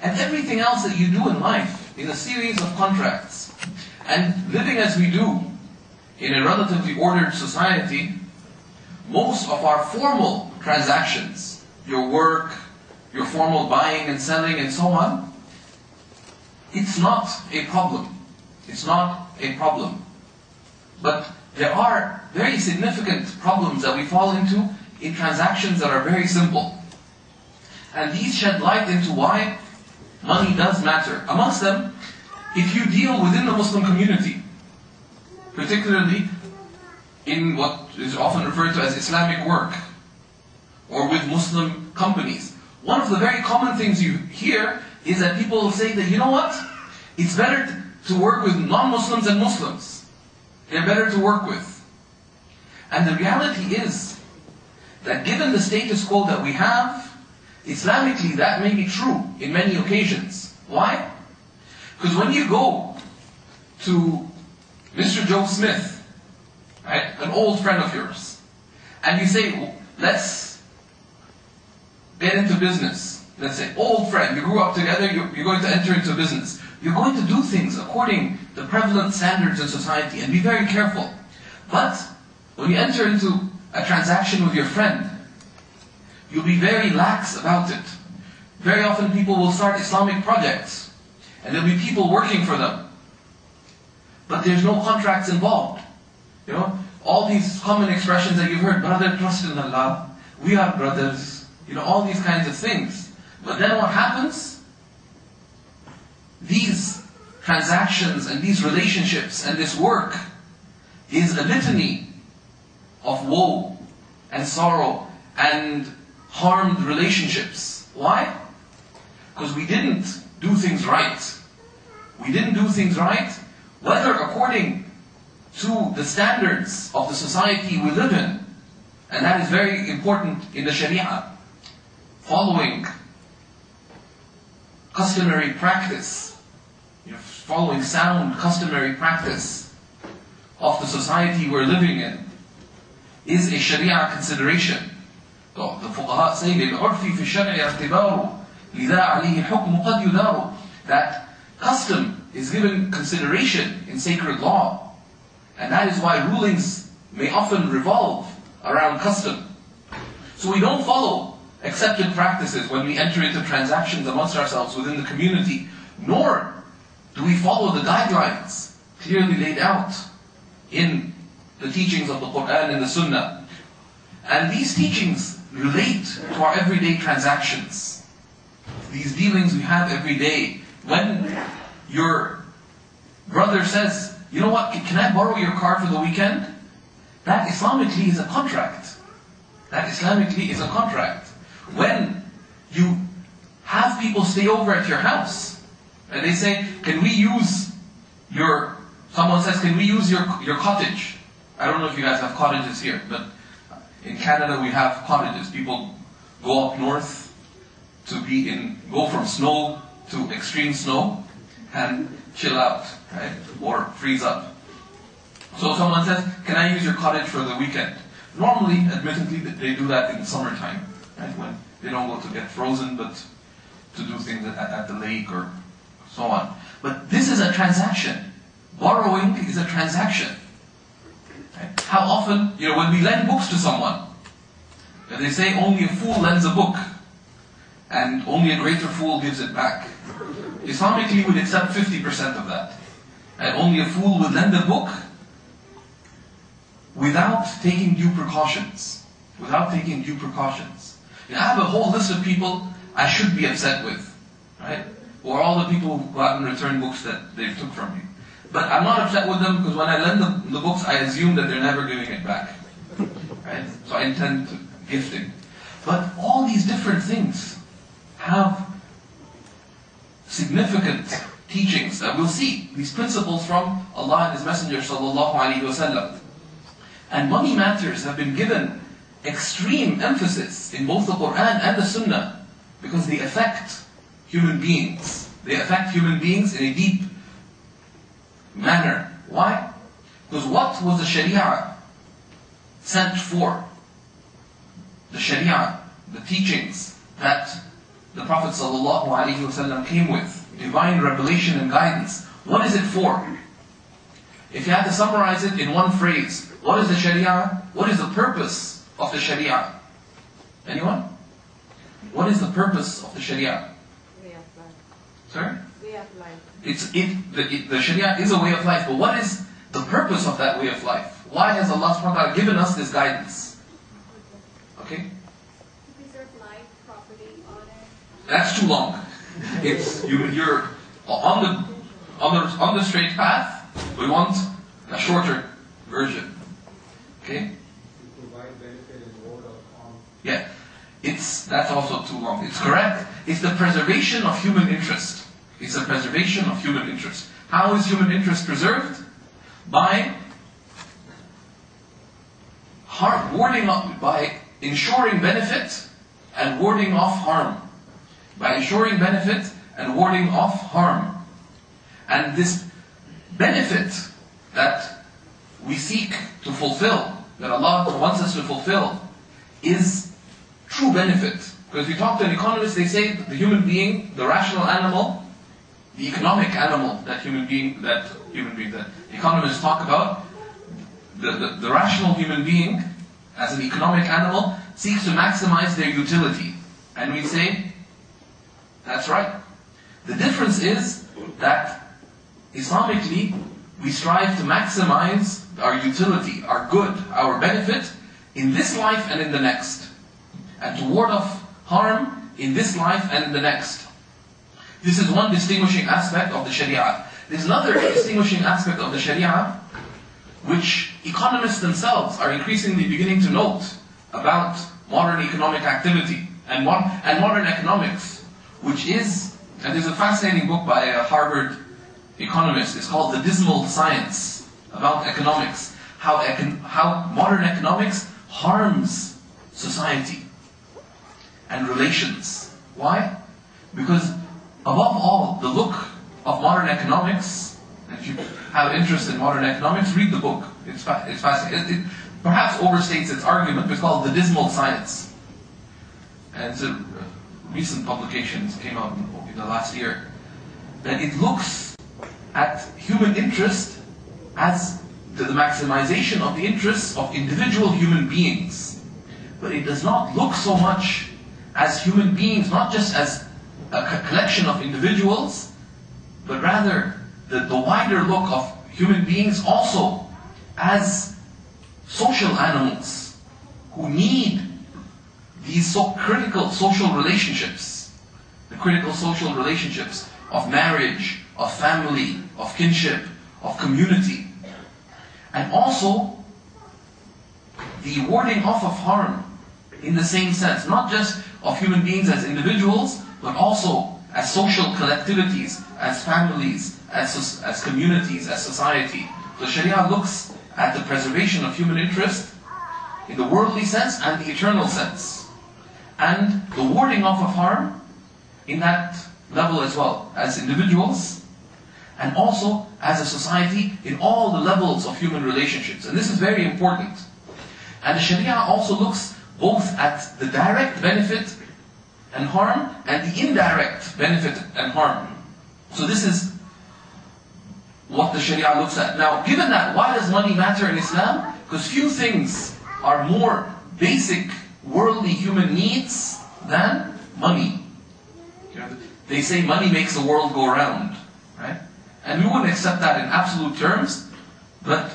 and everything else that you do in life, in a series of contracts. And living as we do, in a relatively ordered society, most of our formal transactions, your work, your formal buying and selling and so on, it's not a problem. It's not a problem. But there are very significant problems that we fall into in transactions that are very simple. And these shed light into why money does matter. Amongst them, if you deal within the Muslim community, particularly in what is often referred to as Islamic work, or with Muslim companies, one of the very common things you hear is that people will say that, you know what, it's better to work with non-Muslims than Muslims. They're better to work with. And the reality is that given the status quo that we have, Islamically that may be true in many occasions. Why? Because when you go to Mr. Joe Smith, right, an old friend of yours, and you say, well, let's get into business. Let's say, old friend, you grew up together, you're going to enter into business. You're going to do things according to prevalent standards in society, and be very careful. But when you enter into a transaction with your friend, you'll be very lax about it. Very often people will start Islamic projects, and there'll be people working for them. But there's no contracts involved. You know, all these common expressions that you've heard, brother, trust in Allah, we are brothers, you know, all these kinds of things. But then what happens? These transactions and these relationships and this work is a litany of woe and sorrow and harmed relationships. Why? Because we didn't do things right. We didn't do things right, whether according to the standards of the society we live in, and that is very important in the Sharia, following customary practice, following sound customary practice of the society we're living in, is a Sharia consideration. The fuqaha say, لِلْعُرْفِ فِي الشَّرْعِ اعْتِبَارُ لِذَا عَلَيْهِ الْحُكْمُ قَدْ يُدَارُ. That custom is given consideration in sacred law. And that is why rulings may often revolve around custom. So we don't follow accepted practices when we enter into transactions amongst ourselves within the community, nor do we follow the guidelines clearly laid out in the teachings of the Quran and the Sunnah. And these teachings relate to our everyday transactions. These dealings we have every day. When your brother says, you know what, can I borrow your car for the weekend? That Islamically is a contract. That Islamically is a contract. When you have people stay over at your house, and they say, can we use someone says, can we use your cottage? I don't know if you guys have cottages here, but in Canada we have cottages. People go up north to go from snow to extreme snow and chill out, right? Or freeze up. So someone says, can I use your cottage for the weekend? Normally, admittedly, they do that in the summertime, right? When they don't go to get frozen, but to do things at the lake or so on. But this is a transaction. Borrowing is a transaction. Right? How often, when we lend books to someone, they say only a fool lends a book, and only a greater fool gives it back. Islamically, we'd accept 50% of that. And only a fool would lend a book without taking due precautions. Without taking due precautions. I have a whole list of people I should be upset with, right? Or all the people who go out and return books that they took from me. But I'm not upset with them because when I lend them the books, I assume that they're never giving it back. Right? So I intend to gifting. But all these different things have significant teachings that we'll see. These principles from Allah and His Messenger sallallahu alaihi wasallam. And money matters have been given extreme emphasis in both the Quran and the Sunnah because they affect human beings. They affect human beings in a deep manner. Why? Because what was the Sharia sent for? The Sharia, the teachings that the Prophet ﷺ came with, divine revelation and guidance, what is it for? If you had to summarize it in one phrase, what is the Sharia? What is the purpose of the Sharia? Anyone? What is the purpose of the Sharia? Way of life. Sorry? Way of life. The Sharia is a way of life, but what is the purpose of that way of life? Why has Allah subhanahu wa ta'ala given us this guidance? Okay? To preserve life, property, honor. That's too long. You're on the straight path. We want a shorter version. Okay? To provide benefit and ward of harm. Yeah. That's also too long. It's correct. It's the preservation of human interest. It's the preservation of human interest. How is human interest preserved? By by ensuring benefit and warding off harm. By ensuring benefit and warding off harm. And this benefit that we seek to fulfill, that Allah wants us to fulfill, is true benefit. Because if you talk to an economist, they say that the human being, the rational animal, the economic animal that economists talk about, the rational human being, as an economic animal, seeks to maximize their utility. And we say, that's right. The difference is that Islamically, we strive to maximize our utility, our good, our benefit in this life and in the next. And to ward off harm in this life and in the next. This is one distinguishing aspect of the Sharia. There's another distinguishing aspect of the Sharia which economists themselves are increasingly beginning to note about modern economic activity and modern economics, which is, and there's a fascinating book by a Harvard economist, it's called The Dismal Science, about economics, how modern economics harms society and relations. Why? Because above all, the look of modern economics, and if you have interest in modern economics, read the book. It's fascinating. It perhaps overstates its argument, but it's called The Dismal Science. And it's a recent publication, it came out in the last year. That it looks at human interest as the maximization of the interests of individual human beings. But it does not look so much as human beings, not just as a collection of individuals, but rather the wider look of human beings also as social animals who need these so critical social relationships, the critical social relationships of marriage, of family, of kinship, of community. And also the warding off of harm in the same sense, not just of human beings as individuals, but also as social collectivities, as families, as communities, as society. So Sharia looks at the preservation of human interest in the worldly sense and the eternal sense. And the warding off of harm in that level as well, as individuals, and also as a society in all the levels of human relationships. And this is very important. And the Sharia also looks both at the direct benefit and harm and the indirect benefit and harm. So this is what the Sharia looks at. Now, given that, why does money matter in Islam? Because few things are more basic worldly human needs than money. They say money makes the world go round, right? And we wouldn't accept that in absolute terms, but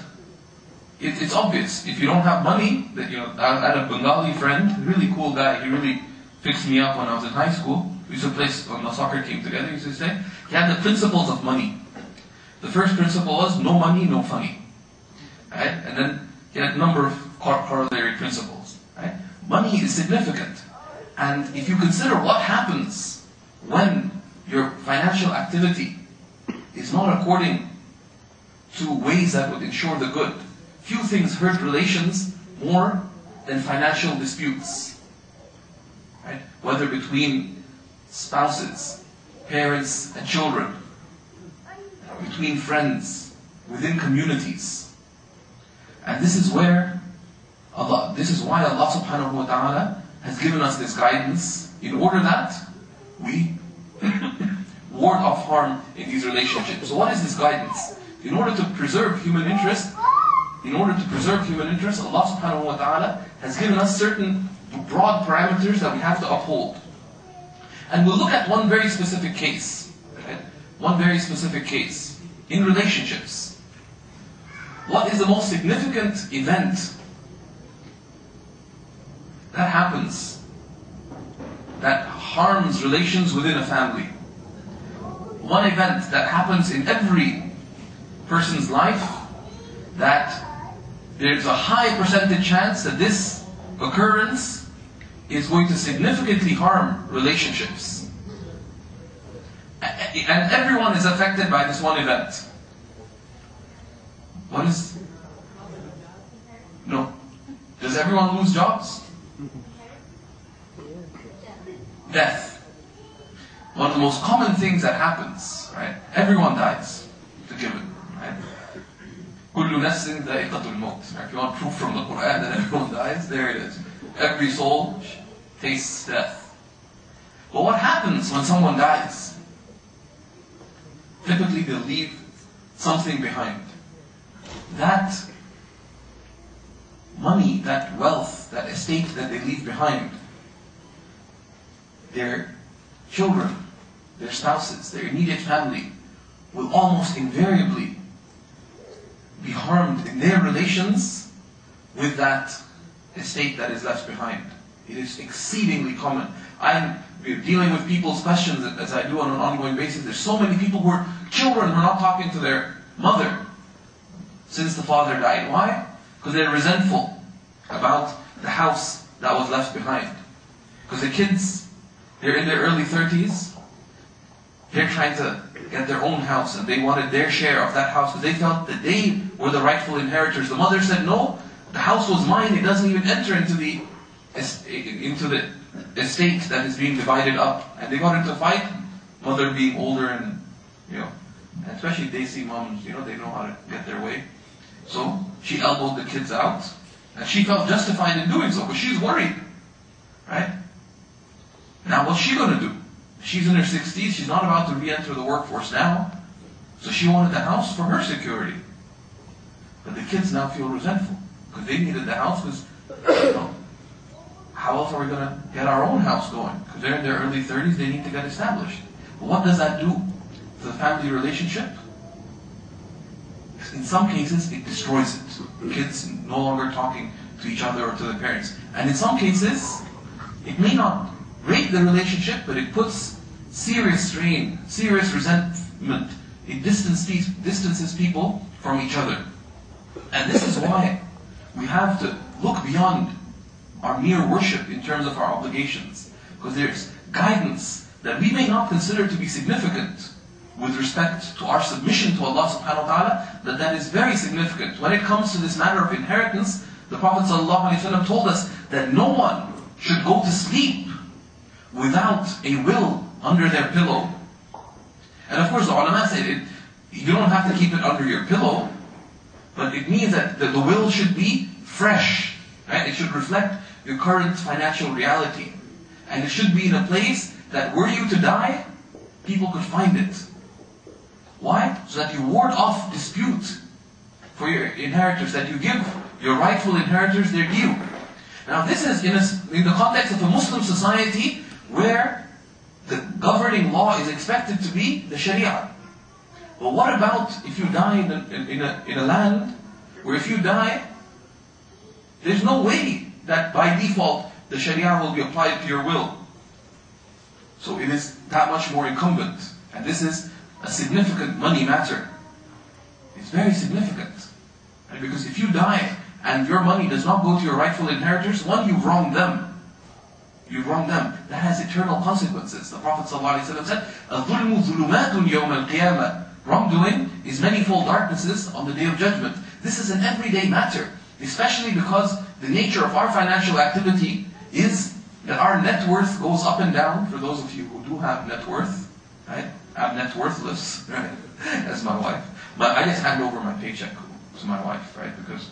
it's obvious. If you don't have money, that I had a Bengali friend, a really cool guy. He really fixed me up when I was in high school. We used to play on the soccer team together. He used to say he had the principles of money. The first principle was no money, no funny, right? And then he had a number of corollary principles, right? Money is significant, and if you consider what happens when your financial activity is not according to ways that would ensure the good, few things hurt relations more than financial disputes, right? Whether between spouses, parents and children, between friends, within communities. And this is why Allah subhanahu wa ta'ala has given us this guidance, in order that we ward off harm in these relationships. So what is this guidance? In order to preserve human interest, Allah subhanahu wa ta'ala has given us certain broad parameters that we have to uphold. And we'll look at one very specific case. Right? One very specific case in relationships. What is the most significant event that happens that harms relations within a family? One event that happens in every person's life that there's a high percentage chance that this occurrence is going to significantly harm relationships. And everyone is affected by this one event. What is? No. Does everyone lose jobs? Death. One of the most common things that happens, right? Everyone dies. It's a given, right? كل نفس ذائقة الموت. If you want proof from the Quran that everyone dies, there it is. Every soul tastes death. But what happens when someone dies? Typically they'll leave something behind. That money, that wealth, that estate that they leave behind, their children, their spouses, their immediate family will almost invariably be harmed in their relations with that estate that is left behind. It is exceedingly common. I'm dealing with people's questions as I do on an ongoing basis. There's so many people who are children who are not talking to their mother since the father died. Why? Because they're resentful about the house that was left behind. Because the kids, they're in their early 30s, they're trying to get their own house and they wanted their share of that house because they felt that they were the rightful inheritors. The mother said, no, the house was mine, it doesn't even enter into the estate that is being divided up. And they got into a fight, mother being older and, especially Desi moms, they know how to get their way. So she elbowed the kids out and she felt justified in doing so, but she's worried, right? Now what's she going to do? She's in her 60s, she's not about to re-enter the workforce now. So she wanted the house for her security. But the kids now feel resentful because they needed the house because, how else are we going to get our own house going? Because they're in their early 30s, they need to get established. But what does that do to the family relationship? In some cases, it destroys it. The kids no longer talking to each other or to their parents. And in some cases, it may not break the relationship, but it puts serious strain, serious resentment. It distances people from each other. And this is why we have to look beyond our mere worship in terms of our obligations. Because there's guidance that we may not consider to be significant with respect to our submission to Allah subhanahu wa ta'ala, that is very significant. When it comes to this matter of inheritance, the Prophet ﷺ told us that no one should go to sleep without a will under their pillow. And of course the ulama said you don't have to keep it under your pillow, but it means that the will should be fresh. Right? It should reflect your current financial reality. And it should be in a place that were you to die, people could find it. Why? So that you ward off dispute for your inheritors, that you give your rightful inheritors their due. Now this is in the context of a Muslim society where the governing law is expected to be the Sharia. But what about if you die in a land where if you die, there's no way that by default the Sharia will be applied to your will. So it is that much more incumbent. And this is a significant money matter. It's very significant. Right? Because if you die and your money does not go to your rightful inheritors, one, you've wronged them. You've wronged them. That has eternal consequences. The Prophet ﷺ said, الظُّلْمُ ظُلُمَاتٌ يَوْمَ الْقِيَامَةِ. Wrongdoing is manifold darknesses on the Day of Judgment. This is an everyday matter, especially because the nature of our financial activity is that our net worth goes up and down. For those of you who do have net worth, right? I'm net worthless, right? As my wife. But I just hand over my paycheck to my wife, right? Because